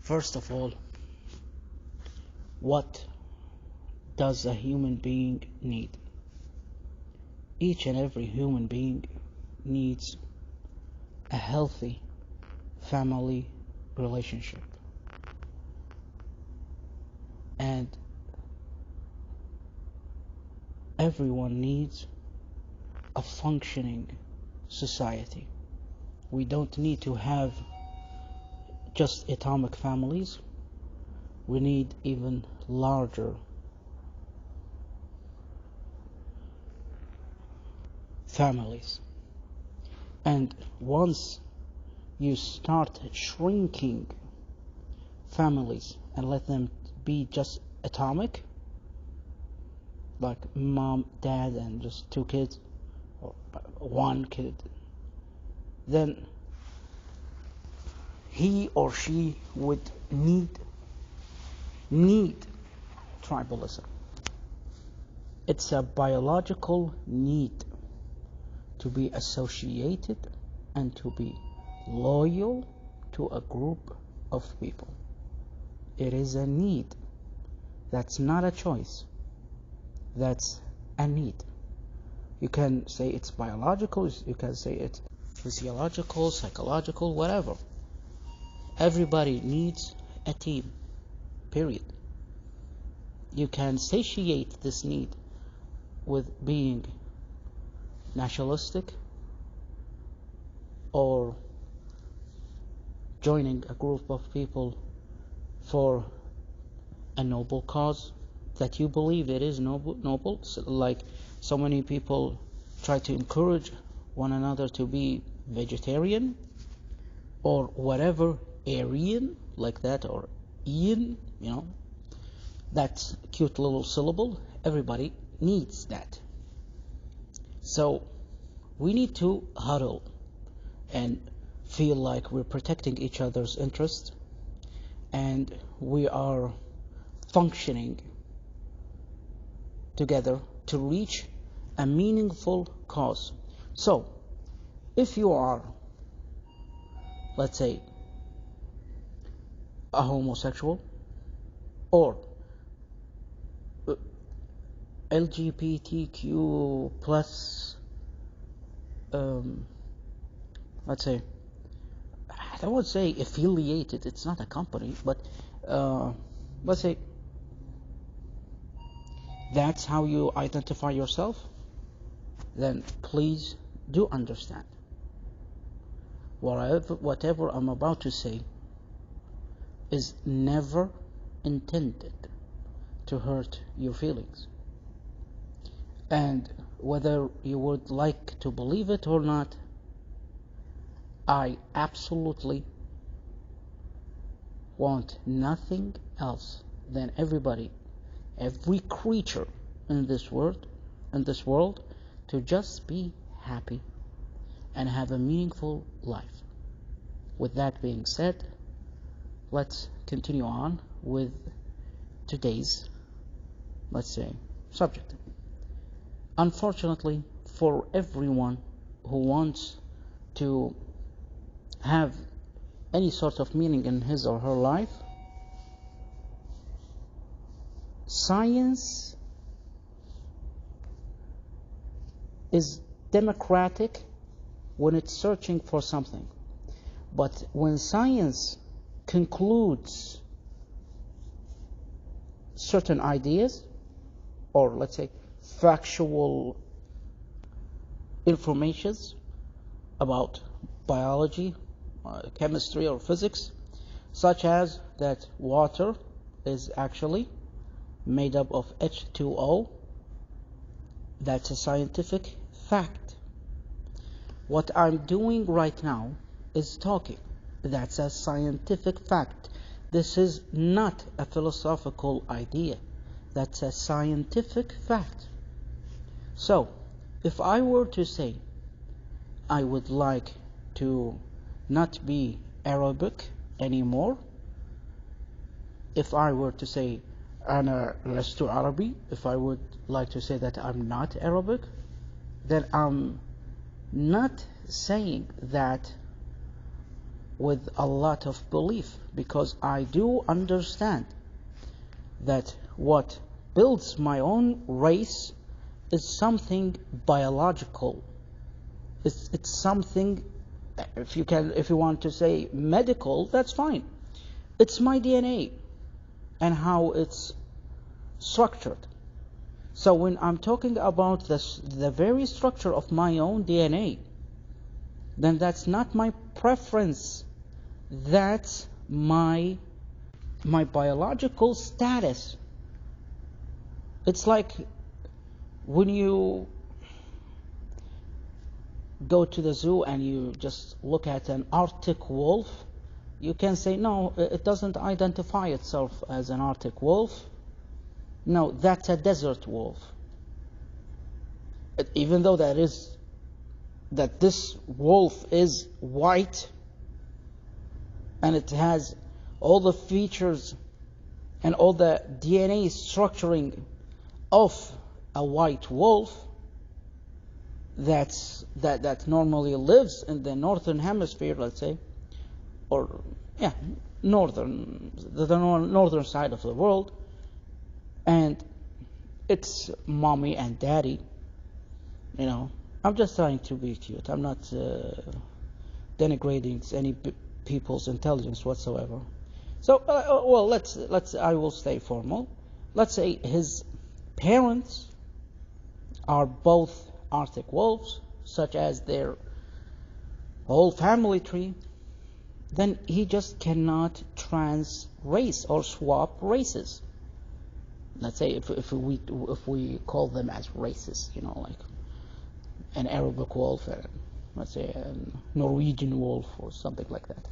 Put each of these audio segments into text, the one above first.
First of all, what does a human being need? Each and every human being needs a healthy family relationship. And everyone needs a functioning society. We don't need to have just atomic families. We need even larger families. And once you start shrinking families and let them be just atomic, like mom, dad, and just two kids, or one kid, then he or she would need tribalism. It's a biological need to be associated and to be loyal to a group of people. It is a need. That's not a choice. That's a need. You can say it's biological, you can say it's physiological, psychological, whatever. Everybody needs a team, period. You can satiate this need with being nationalistic or joining a group of people for a noble cause that you believe it is noble. So, like so many people try to encourage one another to be vegetarian or whatever, Aryan, like that, or Ian, that's a cute little syllable. Everybody needs that. So we need to huddle and feel like we're protecting each other's interests and we are functioning together to reach a meaningful cause. So if you are, let's say, a homosexual or LGBTQ plus, let's say, I don't want to say affiliated, it's not a company, but let's say that's how you identify yourself, then please do understand whatever I'm about to say is never intended to hurt your feelings. And whether you would like to believe it or not, I absolutely want nothing else than every creature in this world, to just be happy and have a meaningful life. With that being said, let's continue on with today's, let's say, subject. Unfortunately, for everyone who wants to have any sort of meaning in his or her life, science is democratic when it's searching for something. But when science concludes certain ideas, or let's say factual informations about biology, chemistry, or physics, such as that water is actually made up of H2O, that's a scientific fact. What I'm doing right now is talking. That's a scientific fact. This is not a philosophical idea. That's a scientific fact. So, if I were to say I would like to not be Arabic anymore, if I were to say أنا لست عربي, if I would like to say that I'm not Arabic, then I'm not saying that with a lot of belief, because I do understand that what builds my own race is something biological. It's something, if you want to say medical, that's fine. It's my DNA and how it's structured. So when I'm talking about the very structure of my own DNA, then that's not my preference. That's my biological status. It's like when you go to the zoo and you just look at an Arctic wolf, you can say, no, it doesn't identify itself as an Arctic wolf. No, that's a desert wolf. Even though that this wolf is white and it has all the features and all the DNA structuring of a white wolf that normally lives in the northern hemisphere, let's say, or the northern side of the world, and it's mommy and daddy. I'm just trying to be cute. I'm not denigrating any people's intelligence whatsoever. So, I will stay formal. Let's say his parents are both Arctic wolves, such as their whole family tree. Then he just cannot trans-race or swap races. Let's say if we call them as races, like an Arabic wolf, and let's say a Norwegian wolf or something like that.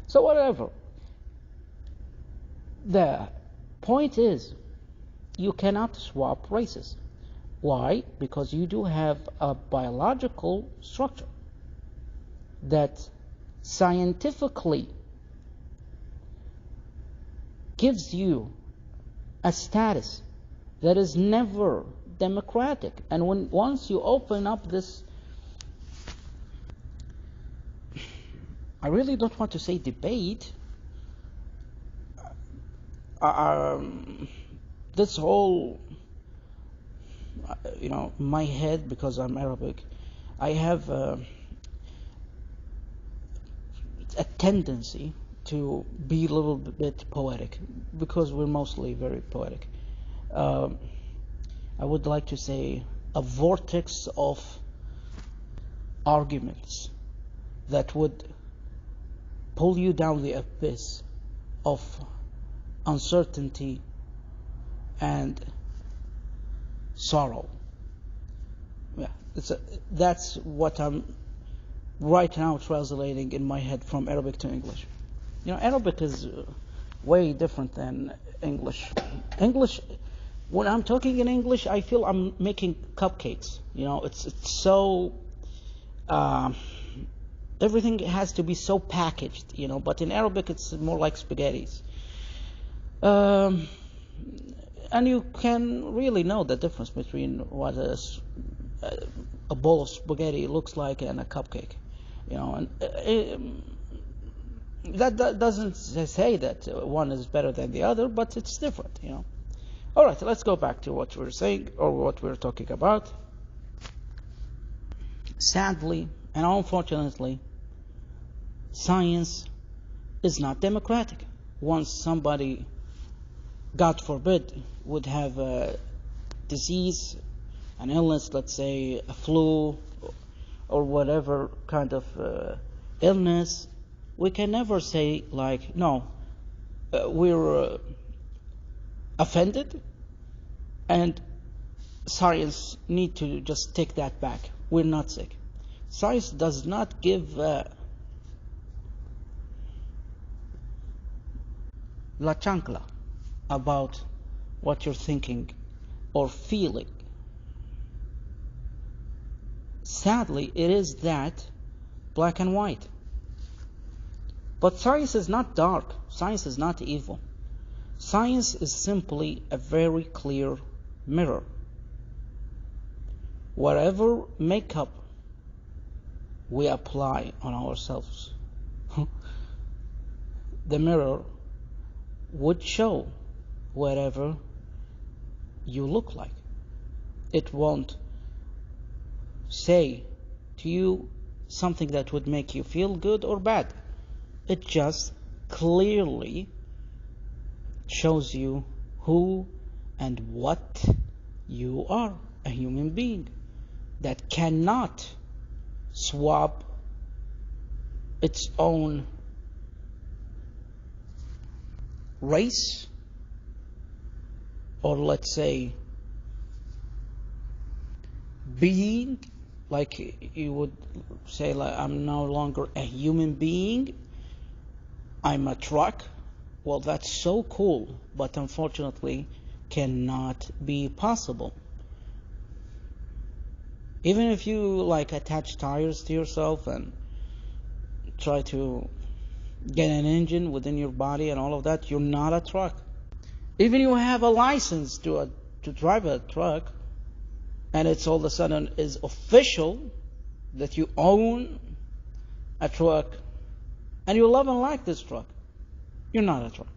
So whatever. The point is, you cannot swap races. Why? Because you do have a biological structure that scientifically gives you a status that is never democratic. And once you open up this, I really don't want to say debate, this whole, my head, because I'm Arabic, I have a tendency to be a little bit poetic, because we're mostly very poetic. I would like to say a vortex of arguments that would pull you down the abyss of uncertainty and sorrow. Yeah, that's what I'm right now translating in my head from Arabic to English. Arabic is way different than English. English, when I'm talking in English, I feel I'm making cupcakes. It's so everything has to be so packaged. But in Arabic, it's more like spaghettis. And you can really know the difference between what a bowl of spaghetti looks like and a cupcake. And that doesn't say that one is better than the other, but it's different. All right, let's go back to what we're saying, or what we're talking about. Sadly and unfortunately, science is not democratic. Once somebody, God forbid, would have a disease, an illness, let's say a flu or whatever kind of illness, we can never say like, no, we're offended and science need to just take that back. We're not sick. Science does not give la chancla about what you're thinking or feeling. Sadly, it is that black and white. But science is not dark. Science is not evil. Science is simply a very clear mirror. Whatever makeup we apply on ourselves, the mirror would show whatever you look like. It won't say to you something that would make you feel good or bad. It just clearly shows you who and what you are, a human being that cannot swap its own race, or let's say being, like you would say, like, I'm no longer a human being, I'm a truck. Well, that's so cool, but unfortunately cannot be possible. Even if you like attach tires to yourself and try to get an engine within your body and all of that, you're not a truck. Even you have a license to drive a truck, and it's all of a sudden is official that you own a truck and you love and like this truck, you're not a truck.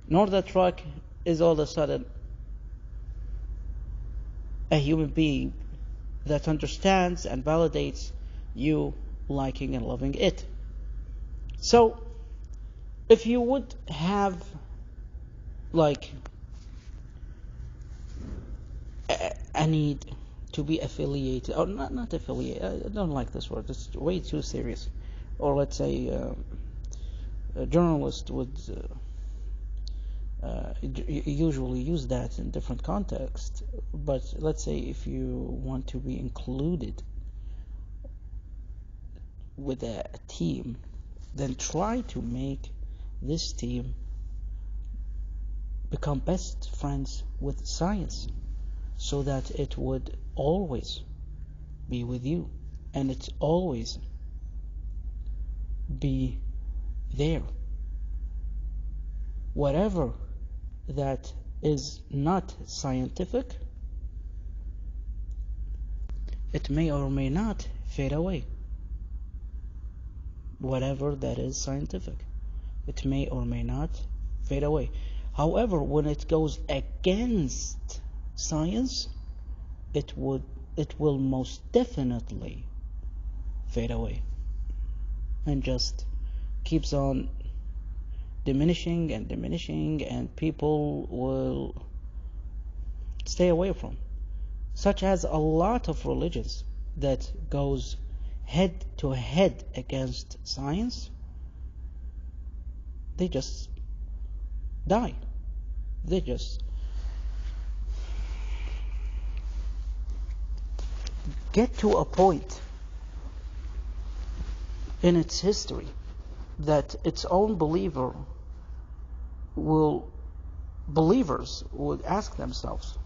Nor the truck is all of a sudden a human being that understands and validates you liking and loving it. So if you would have like a need to be affiliated, or not affiliated, I don't like this word, it's way too serious. Or let's say a journalist would usually use that in different contexts, but let's say if you want to be included with a team, then try to make this team become best friends with science, so that it would always be with you and it's always be there. Whatever that is not scientific, it may or may not fade away. Whatever that is scientific, it may or may not fade away. However, when it goes against science, it will most definitely fade away and just keeps on diminishing and diminishing, and people will stay away from, such as a lot of religions that goes head to head against science. They just die. They just get to a point in its history that its own believers would ask themselves,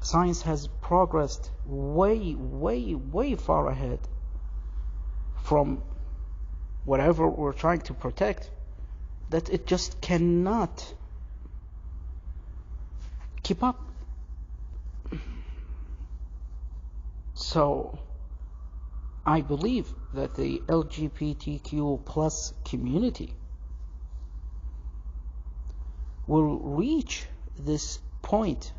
science has progressed way far ahead from whatever we're trying to protect, that it just cannot keep up. So I believe that the LGBTQ plus community will reach this point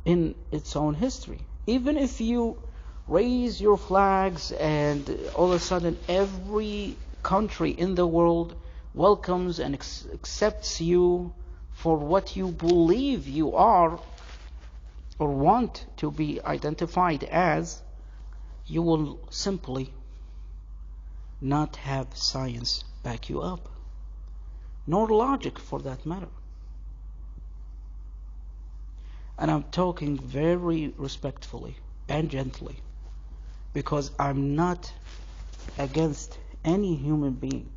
in its own history. Even if you raise your flags and all of a sudden every country in the world welcomes and accepts you for what you believe you are or want to be identified as, you will simply not have science back you up, nor logic for that matter. And I'm talking very respectfully and gently, because I'm not against any human being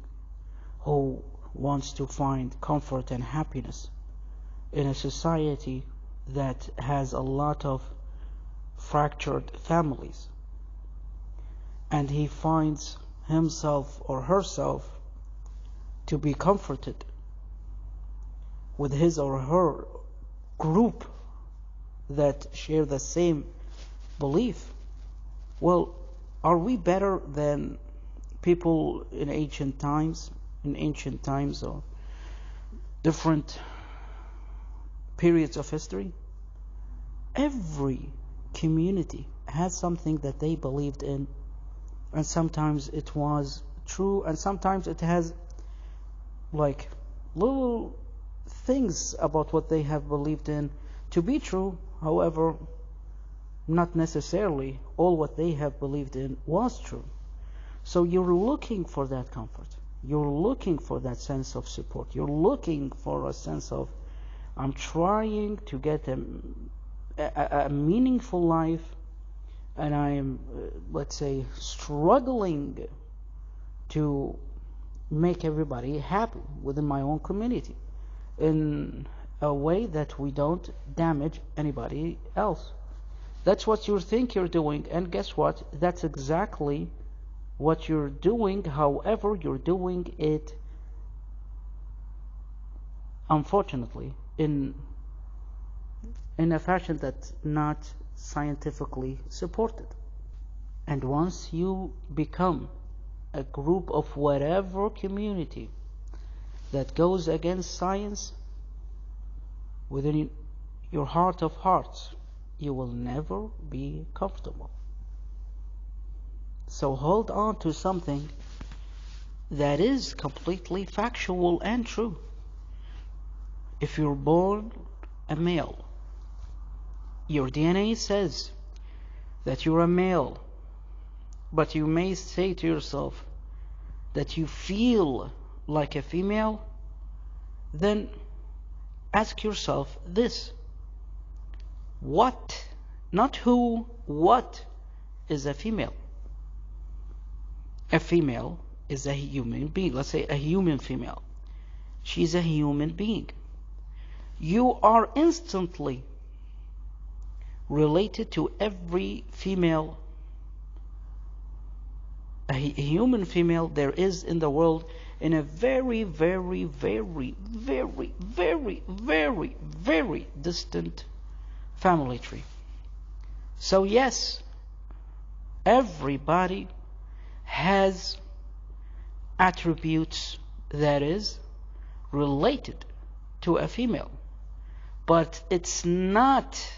who wants to find comfort and happiness in a society that has a lot of fractured families, and he finds himself or herself to be comforted with his or her group that share the same belief. Well, are we better than people in ancient times, or different periods of history, every community had something that they believed in, and sometimes it was true, and sometimes it has like little things about what they have believed in to be true. However, not necessarily all what they have believed in was true. So you're looking for that comfort. You're looking for that sense of support. You're looking for a sense of, I'm trying to get a meaningful life, and I'm, let's say, struggling to make everybody happy within my own community in a way that we don't damage anybody else. That's what you think you're doing, and guess what? That's exactly what you're doing. However, you're doing it, unfortunately, in a fashion that's not scientifically supported. And once you become a group of whatever community that goes against science, within your heart of hearts, you will never be comfortable. So hold on to something that is completely factual and true. If you're born a male, your DNA says that you're a male, but you may say to yourself that you feel like a female, then ask yourself this: what, not who, what is a female? A female is a human being. Let's say a human female. She's a human being. You are instantly related to every female, a human female there is in the world, in a very, very, very, very, very, very, very distant family tree. So yes, everybody has attributes that is related to a female, but it's not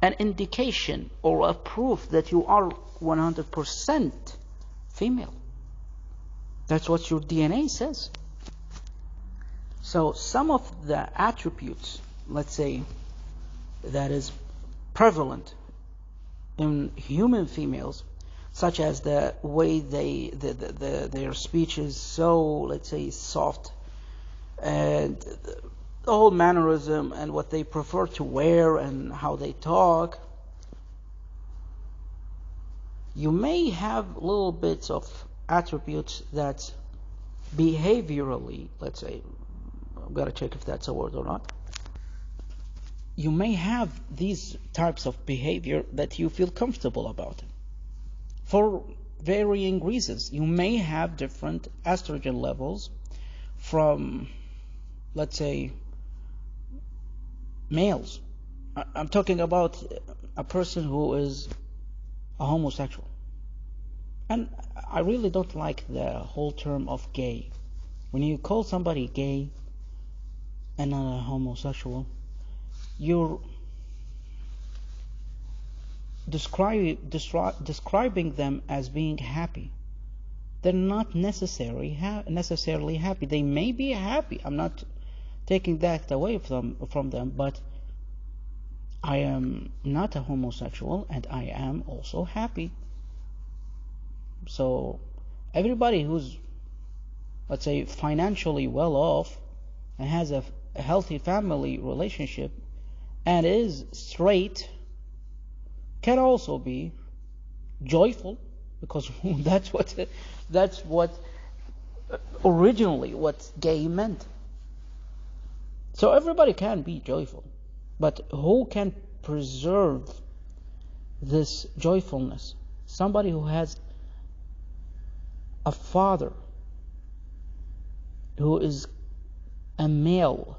an indication or a proof that you are 100% female. That's what your DNA says. So some of the attributes, let's say, that is prevalent in human females, such as the way their speech is so, let's say, soft, and the whole mannerism and what they prefer to wear and how they talk. You may have little bits of attributes that behaviorally, let's say, I've got to check if that's a word or not. You may have these types of behavior that you feel comfortable about for varying reasons. You may have different estrogen levels from, let's say, males. I'm talking about a person who is a homosexual. And I really don't like the whole term of gay. When you call somebody gay and not a homosexual, you're describing them as being happy. They're not necessarily happy. They may be happy. I'm not taking that away from them, but I am not a homosexual and I am also happy. So everybody who's, let's say, financially well off and has a healthy family relationship and is straight can also be joyful, because that's what originally what gay meant. So everybody can be joyful, but who can preserve this joyfulness? Somebody who has a father who is a male,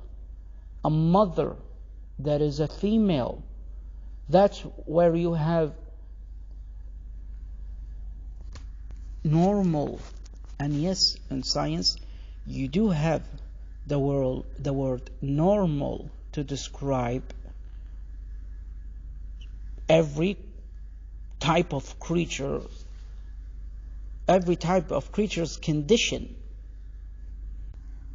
a mother that is a female. That's where you have normal. And yes, in science, you do have the word normal to describe every type of creature, every type of creature's condition.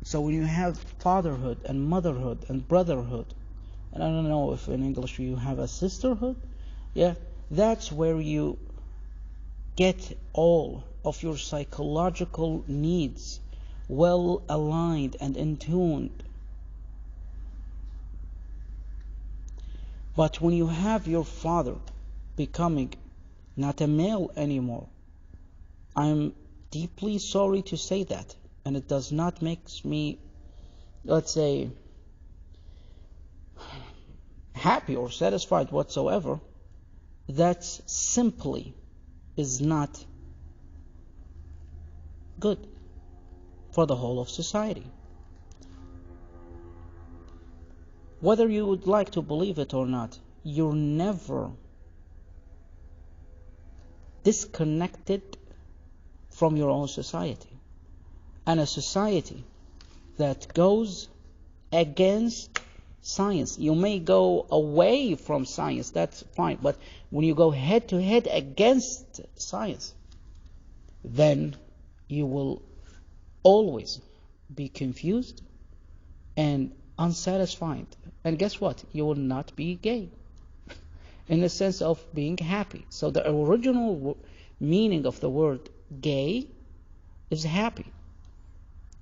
So when you have fatherhood and motherhood and brotherhood, and I don't know if in English you have a sisterhood, yeah, that's where you get all of your psychological needs well aligned and in tune. But when you have your father becoming not a male anymore, I'm deeply sorry to say that, and it does not make me, let's say, happy or satisfied whatsoever. That simply is not good for the whole of society. Whether you would like to believe it or not, you're never disconnected from your own society. And a society that goes against science, you may go away from science, that's fine, but when you go head to head against science, then you will always be confused and unsatisfied. And guess what? You will not be gay in the sense of being happy. So the original meaning of the word gay is happy.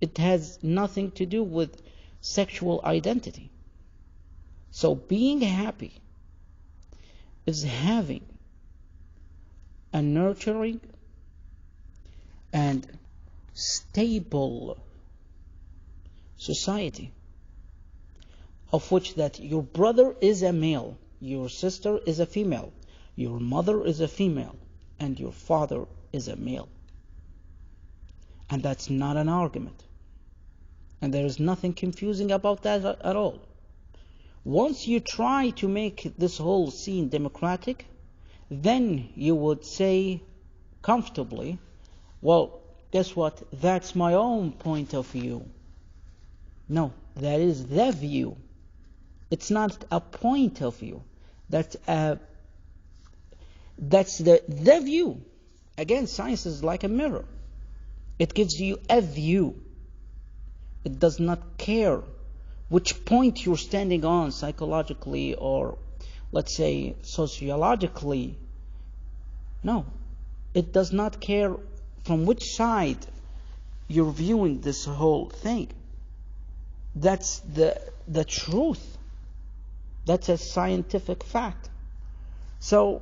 It has nothing to do with sexual identity. So being happy is having a nurturing and stable society, of which that your brother is a male, your sister is a female, your mother is a female, and your father is a male. And that's not an argument. And there is nothing confusing about that at all. Once you try to make this whole scene democratic, then you would say comfortably, well, guess what? That's my own point of view. No, that is the view. It's not a point of view. That's the view. Again, science is like a mirror. It gives you a view. It does not care which point you're standing on psychologically or, let's say, sociologically. No, it does not care from which side you're viewing this whole thing. That's the truth. That's a scientific fact. So,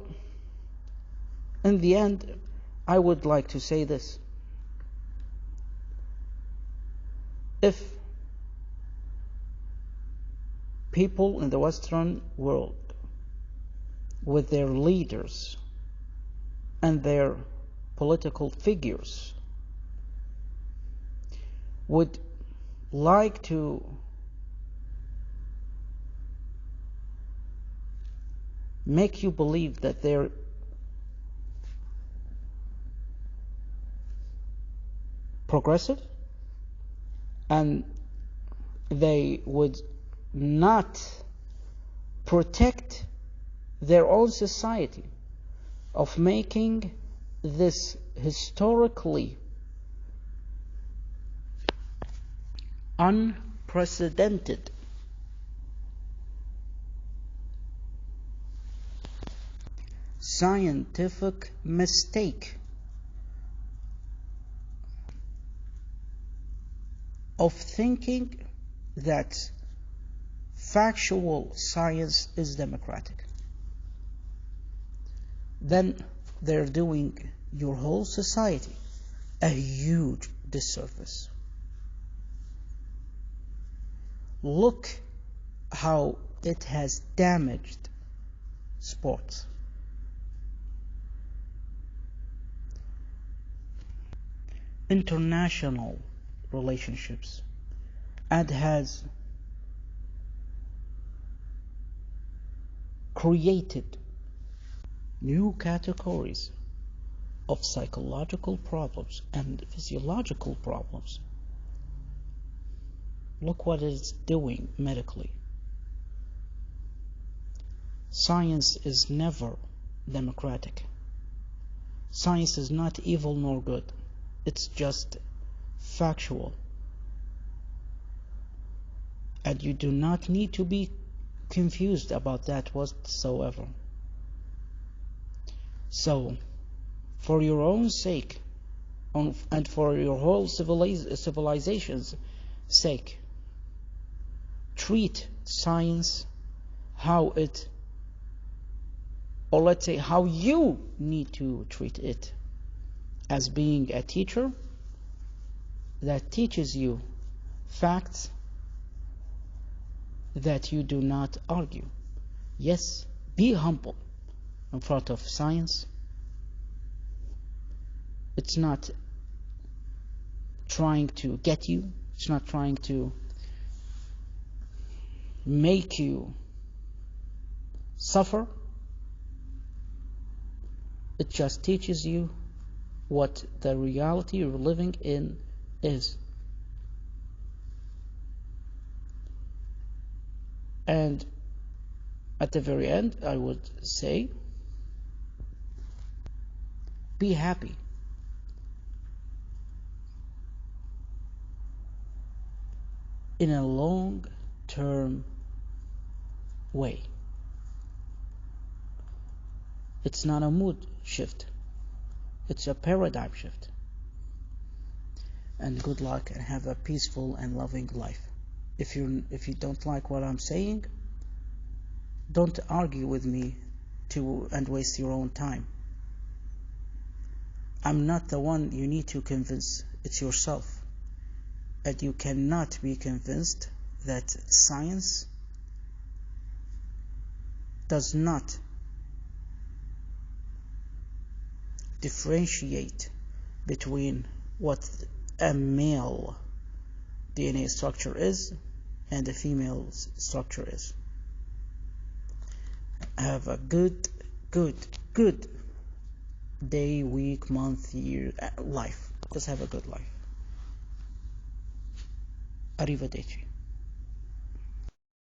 in the end, I would like to say this. If people in the Western world, with their leaders and their political figures, would like to make you believe that they're progressive and they would not protect their own society of making this historically unprecedented scientific mistake of thinking that factual science is democratic, then they're doing your whole society a huge disservice. Look how it has damaged sports. International relationships, and has created new categories of psychological problems and physiological problems. Look what it's doing medically. Science is never democratic. Science is not evil nor good. It's just factual. And you do not need to be confused about that whatsoever. So, for your own sake, and for your whole civilization's sake, treat science how it, or let's say how you need to treat it, as being a teacher that teaches you facts that you do not argue. Yes, be humble in front of science. It's not trying to get you. It's not trying to make you suffer. It just teaches you what the reality you're living in is. And at the very end, I would say, be happy. In a long-term way. It's not a mood shift. It's a paradigm shift. And good luck and have a peaceful and loving life. If you don't like what I'm saying, don't argue with me and waste your own time. I'm not the one you need to convince. It's yourself. And you cannot be convinced that science does not differentiate between what a male DNA structure is and a female's structure is. Have a good day, week, month, year, life. Just have a good life. Arrivederci.